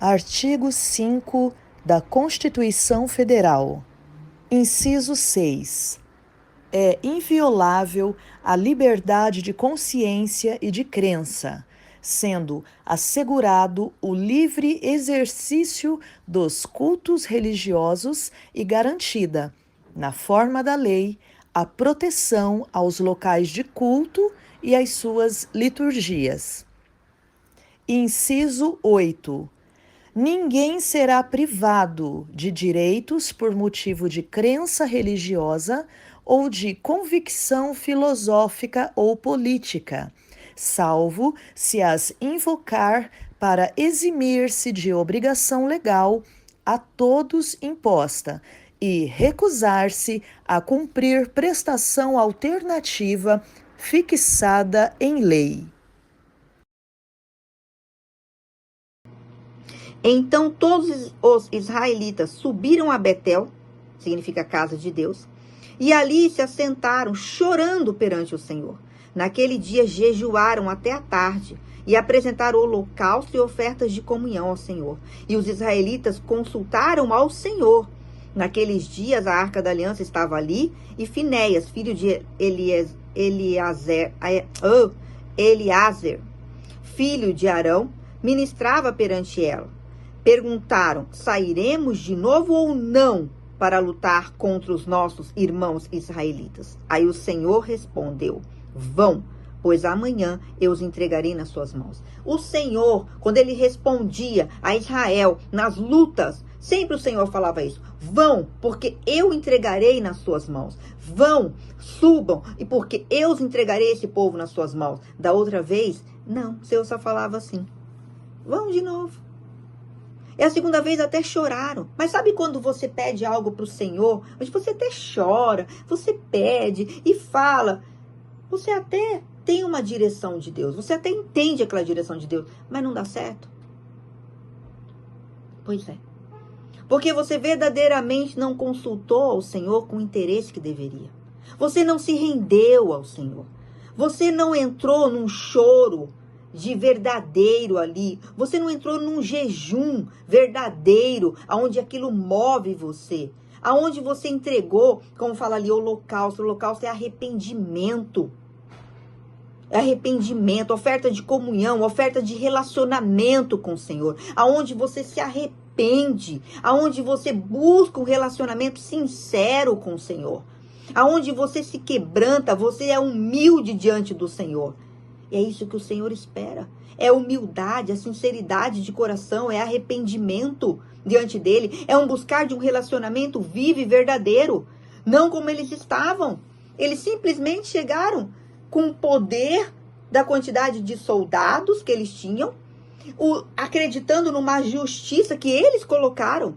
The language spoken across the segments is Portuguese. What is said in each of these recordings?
Artigo 5 da Constituição Federal. Inciso 6. É inviolável a liberdade de consciência e de crença, sendo assegurado o livre exercício dos cultos religiosos e garantida, na forma da lei, a proteção aos locais de culto e às suas liturgias. Inciso 8. Ninguém será privado de direitos por motivo de crença religiosa ou de convicção filosófica ou política, salvo se as invocar para eximir-se de obrigação legal a todos imposta e recusar-se a cumprir prestação alternativa fixada em lei. Então todos os israelitas subiram a Betel, significa casa de Deus, e ali se assentaram chorando perante o Senhor. Naquele dia jejuaram até a tarde e apresentaram holocausto e ofertas de comunhão ao Senhor. E os israelitas consultaram ao Senhor. Naqueles dias a Arca da Aliança estava ali e Finéias, filho de Eliazer, filho de Arão, ministrava perante ela. Perguntaram: sairemos de novo ou não para lutar contra os nossos irmãos israelitas? Aí o Senhor respondeu: vão, pois amanhã eu os entregarei nas suas mãos. O Senhor, quando ele respondia a Israel nas lutas, sempre o Senhor falava isso: vão, porque eu entregarei nas suas mãos. Vão, subam, e porque eu os entregarei esse povo nas suas mãos. Da outra vez, não, o Senhor só falava assim: vão de novo. E a segunda vez até choraram. Mas sabe quando você pede algo para o Senhor? Mas você até chora, você pede e fala. Você até tem uma direção de Deus. Você até entende aquela direção de Deus. Mas não dá certo? Pois é. Porque você verdadeiramente não consultou ao Senhor com o interesse que deveria. Você não se rendeu ao Senhor. Você não entrou num choro de verdadeiro ali. Você não entrou num jejum verdadeiro, aonde aquilo move você. Aonde você entregou, como fala ali, holocausto. O holocausto é arrependimento. É arrependimento, oferta de comunhão, oferta de relacionamento com o Senhor. Aonde você se arrepende, aonde você busca um relacionamento sincero com o Senhor. Aonde você se quebranta, você é humilde diante do Senhor. É isso que o Senhor espera. É humildade, a sinceridade de coração, é arrependimento diante dele. É um buscar de um relacionamento vivo e verdadeiro. Não como eles estavam. Eles simplesmente chegaram com o poder da quantidade de soldados que eles tinham, acreditando numa justiça que eles colocaram.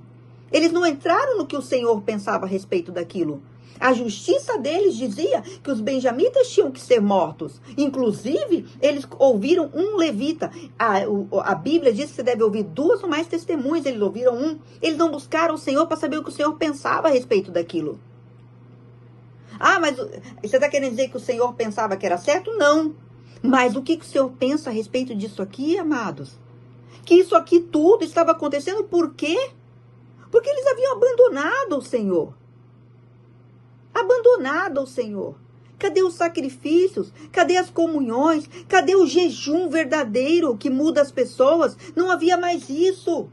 Eles não entraram no que o Senhor pensava a respeito daquilo. A justiça deles dizia que os benjamitas tinham que ser mortos. Inclusive, eles ouviram um levita. A Bíblia diz que você deve ouvir 2 ou mais testemunhas. Eles ouviram um. Eles não buscaram o Senhor para saber o que o Senhor pensava a respeito daquilo. Ah, mas você está querendo dizer que o Senhor pensava que era certo? Não. Mas o que o Senhor pensa a respeito disso aqui, amados? Que isso aqui tudo estava acontecendo por quê? Porque eles haviam abandonado o Senhor. Abandonado ao Senhor. Cadê os sacrifícios? Cadê as comunhões? Cadê o jejum verdadeiro que muda as pessoas? Não havia mais isso.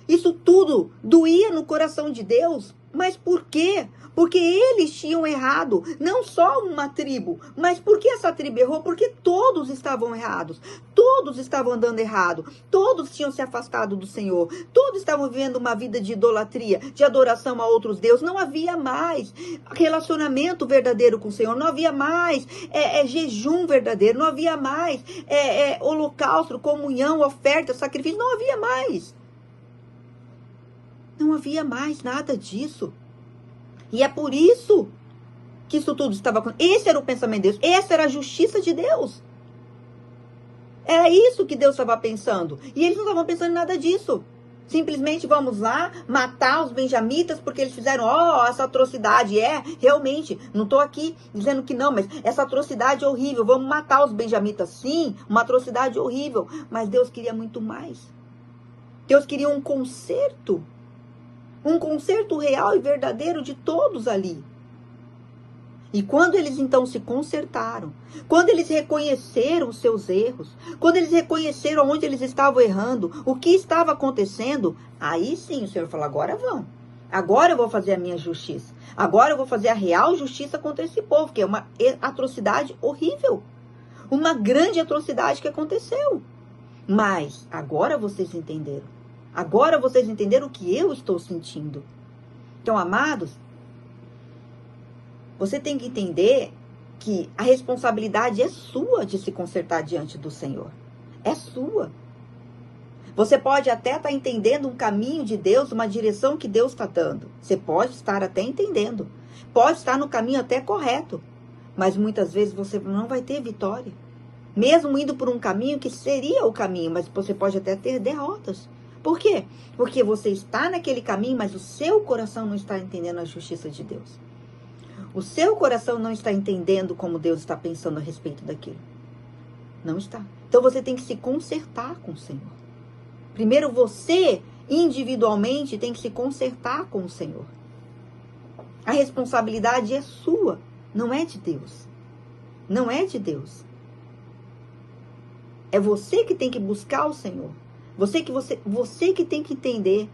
Isso tudo doía no coração de Deus. Mas por quê? Porque eles tinham errado, não só uma tribo, mas por que essa tribo errou? Porque todos estavam errados, todos estavam andando errado, todos tinham se afastado do Senhor, todos estavam vivendo uma vida de idolatria, de adoração a outros deuses. Não havia mais relacionamento verdadeiro com o Senhor, não havia mais jejum verdadeiro, não havia mais holocausto, comunhão, oferta, sacrifício, não havia mais. Não havia mais nada disso. E é por isso que isso tudo estava acontecendo. Esse era o pensamento de Deus. Essa era a justiça de Deus. Era isso que Deus estava pensando. E eles não estavam pensando em nada disso. Simplesmente vamos lá matar os benjamitas porque eles fizeram essa atrocidade. Realmente, não estou aqui dizendo que não, mas essa atrocidade é horrível. Vamos matar os benjamitas. Sim, uma atrocidade horrível. Mas Deus queria muito mais. Deus queria um conserto real e verdadeiro de todos ali. E quando eles então se consertaram, quando eles reconheceram os seus erros, quando eles reconheceram onde eles estavam errando, o que estava acontecendo, aí sim o Senhor falou, agora vão. Agora eu vou fazer a minha justiça. Agora eu vou fazer a real justiça contra esse povo, que é uma atrocidade horrível. Uma grande atrocidade que aconteceu. Mas agora vocês entenderam. Agora vocês entenderam o que eu estou sentindo. Então, amados, você tem que entender que a responsabilidade é sua de se consertar diante do Senhor. É sua. Você pode até estar entendendo um caminho de Deus, uma direção que Deus está dando. Você pode estar até entendendo. Pode estar no caminho até correto. Mas muitas vezes você não vai ter vitória. Mesmo indo por um caminho que seria o caminho, mas você pode até ter derrotas. Por quê? Porque você está naquele caminho, mas o seu coração não está entendendo a justiça de Deus. O seu coração não está entendendo como Deus está pensando a respeito daquilo. Não está. Então você tem que se consertar com o Senhor. Primeiro você, individualmente, tem que se consertar com o Senhor. A responsabilidade é sua, não é de Deus. Não é de Deus. É você que tem que buscar o Senhor. Você que tem que entender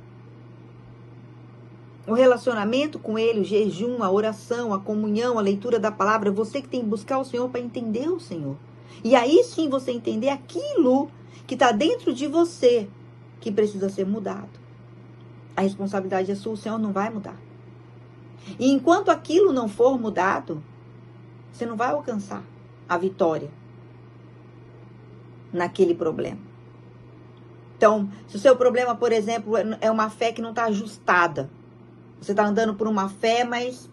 o relacionamento com Ele, o jejum, a oração, a comunhão, a leitura da palavra. Você que tem que buscar o Senhor para entender o Senhor. E aí sim você entender aquilo que está dentro de você que precisa ser mudado. A responsabilidade é sua, o Senhor não vai mudar. E enquanto aquilo não for mudado, você não vai alcançar a vitória naquele problema. Então, se o seu problema, por exemplo, é uma fé que não está ajustada, você está andando por uma fé, mas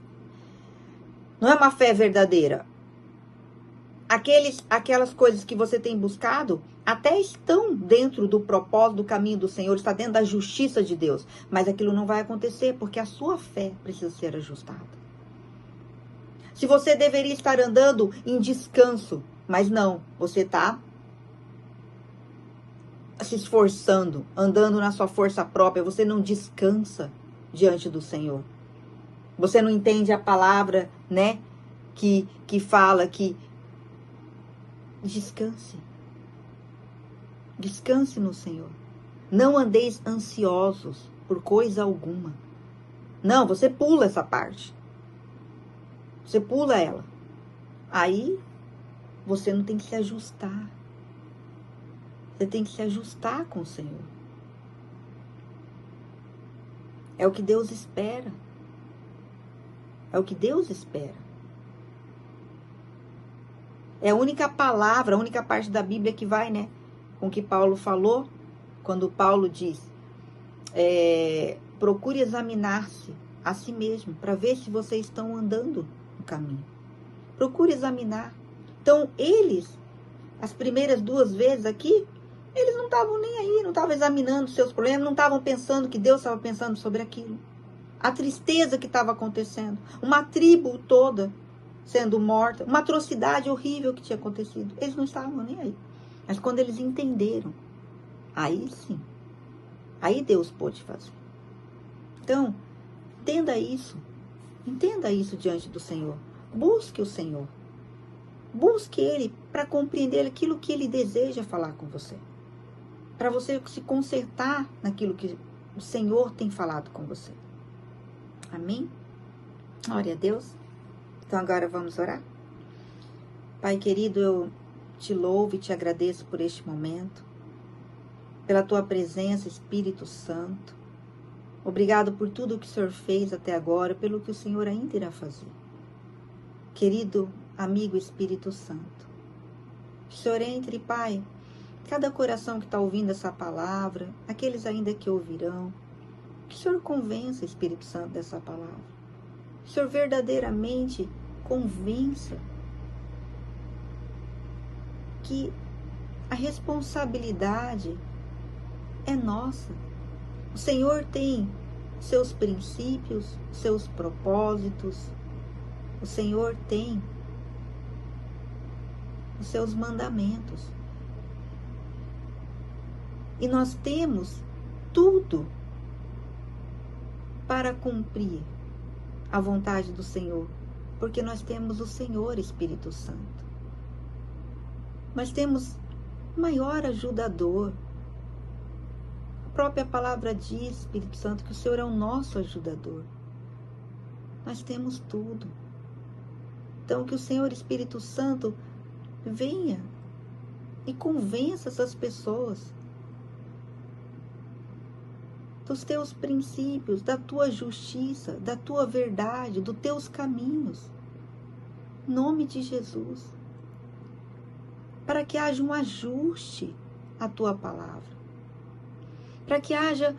não é uma fé verdadeira. Aquelas coisas que você tem buscado até estão dentro do propósito, do caminho do Senhor, está dentro da justiça de Deus, mas aquilo não vai acontecer porque a sua fé precisa ser ajustada. Se você deveria estar andando em descanso, mas não, você está se esforçando, andando na sua força própria, você não descansa diante do Senhor. Você não entende a palavra, né, que fala que descanse. Descanse no Senhor. Não andeis ansiosos por coisa alguma. Não, você pula essa parte. Você pula ela. Aí, você não tem que se ajustar. Você tem que se ajustar com o Senhor. É o que Deus espera. É o que Deus espera. É a única palavra, a única parte da Bíblia que vai, né? Com o que Paulo falou, quando Paulo diz, procure examinar-se a si mesmo, para ver se vocês estão andando no caminho. Procure examinar. Então, eles, as primeiras 2 vezes aqui, eles não estavam nem aí, não estavam examinando seus problemas, não estavam pensando que Deus estava pensando sobre aquilo. A tristeza que estava acontecendo, uma tribo toda sendo morta, uma atrocidade horrível que tinha acontecido. Eles não estavam nem aí. Mas quando eles entenderam, aí sim, aí Deus pôde fazer. Então, entenda isso diante do Senhor. Busque o Senhor. Busque Ele para compreender aquilo que Ele deseja falar com você. Para você se consertar naquilo que o Senhor tem falado com você. Amém? Glória a Deus. Então agora vamos orar. Pai querido, eu te louvo e te agradeço por este momento, pela tua presença, Espírito Santo. Obrigado por tudo que o Senhor fez até agora, pelo que o Senhor ainda irá fazer. Querido amigo Espírito Santo, que o Senhor entre, Pai, cada coração que está ouvindo essa palavra, aqueles ainda que ouvirão, que o Senhor convença, Espírito Santo, dessa palavra. Que o Senhor verdadeiramente convença que a responsabilidade é nossa. O Senhor tem seus princípios, seus propósitos. O Senhor tem os seus mandamentos. E nós temos tudo para cumprir a vontade do Senhor, porque nós temos o Senhor Espírito Santo. Nós temos maior ajudador. A própria palavra diz, Espírito Santo, que o Senhor é o nosso ajudador. Nós temos tudo. Então, que o Senhor Espírito Santo venha e convença essas pessoas dos teus princípios, da tua justiça, da tua verdade, dos teus caminhos. Em nome de Jesus. Para que haja um ajuste à tua palavra. Para que haja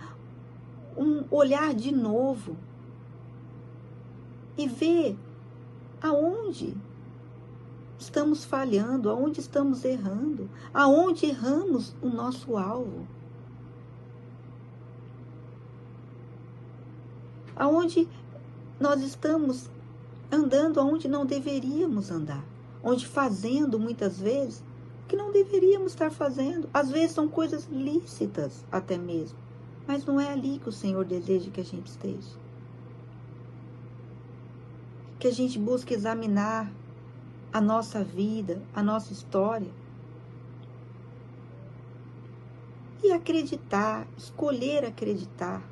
um olhar de novo e ver aonde estamos falhando, aonde estamos errando, aonde erramos o nosso alvo. Aonde nós estamos andando aonde não deveríamos andar, onde fazendo muitas vezes o que não deveríamos estar fazendo. Às vezes são coisas lícitas até mesmo, mas não é ali que o Senhor deseja que a gente esteja. Que a gente busque examinar a nossa vida, a nossa história e acreditar, escolher acreditar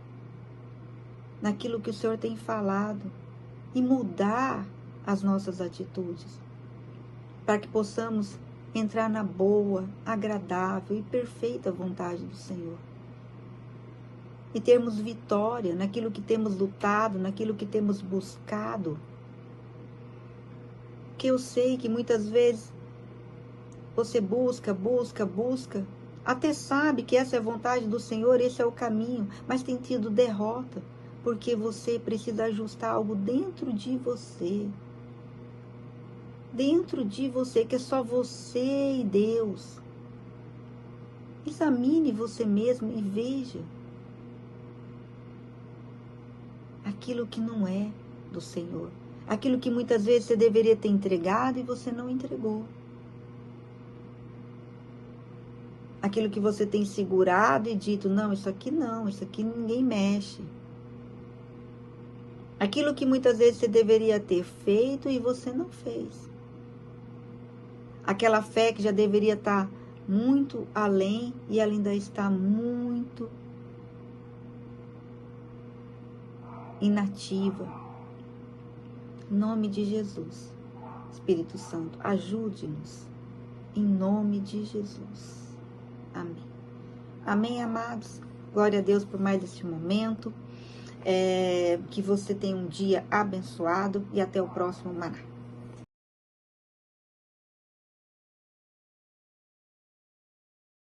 naquilo que o Senhor tem falado e mudar as nossas atitudes, para que possamos entrar na boa, agradável e perfeita vontade do Senhor. E termos vitória naquilo que temos lutado, naquilo que temos buscado. Porque eu sei que muitas vezes você busca, até sabe que essa é a vontade do Senhor, esse é o caminho, mas tem tido derrota. Porque você precisa ajustar algo dentro de você. Dentro de você, que é só você e Deus. Examine você mesmo e veja aquilo que não é do Senhor. Aquilo que muitas vezes você deveria ter entregado e você não entregou. Aquilo que você tem segurado e dito, não, isso aqui ninguém mexe. Aquilo que muitas vezes você deveria ter feito e você não fez. Aquela fé que já deveria estar muito além e ela ainda está muito inativa. Em nome de Jesus, Espírito Santo, ajude-nos. Em nome de Jesus. Amém. Amém, amados. Glória a Deus por mais este momento. Que você tenha um dia abençoado e até o próximo Maná.